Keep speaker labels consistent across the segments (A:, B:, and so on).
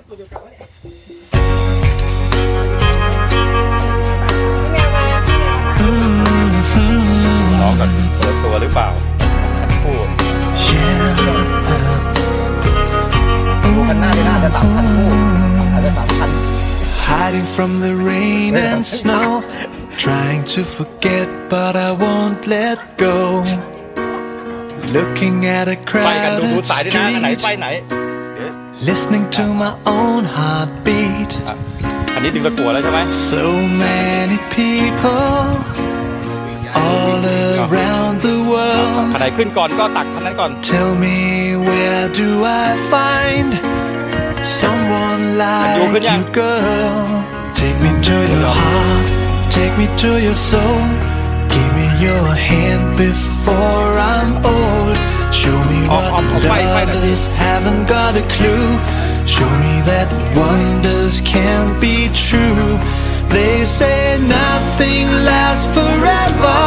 A: น้องกันตัวหรือเปล่าคู่กันหน้าได้น่าจะ3,000คู่อาจจะ3,000
B: Hiding from the rain and snow Trying to forget but I won't let go Looking at a crowded street Listening to my own heartbeat
A: อันนี้ดึงตะกั่วแล้วใช่ไหม
B: So many people all around the world
A: คันไหนขึ้นก่อนก็ตักคันนั้นก่อน
B: Tell me where do I find someone like you girl Take me to your heart Take me to your soul Give me your hand before I'm old Show me what love is Haven't got a clue Show me that wonders can't be true They say nothing lasts forever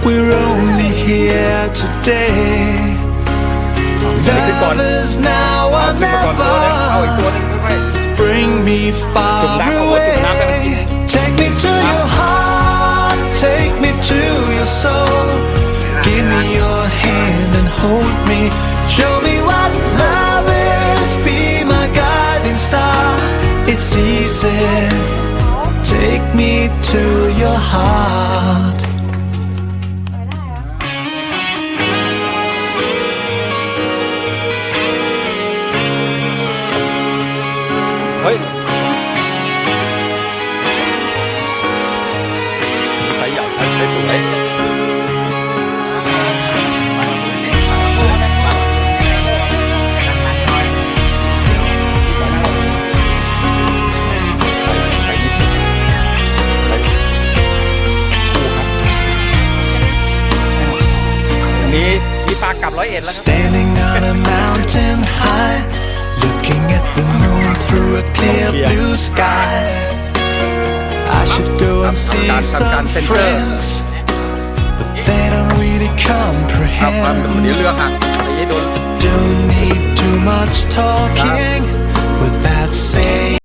B: We're only here today Love is now or never Bring me far away Take me to your heart Take me to your soul Give me your hand and hold me Show me what love is Be my guiding star It's easy Take me to your heart
A: เฮ้ยใครอยากใช้สวยมีปลากลับ101แล้ว
B: Standing on a mountain high Looking at the moon through a clear blue sky I should go and see some friends But they don't really comprehend Don't need too much talking Without saying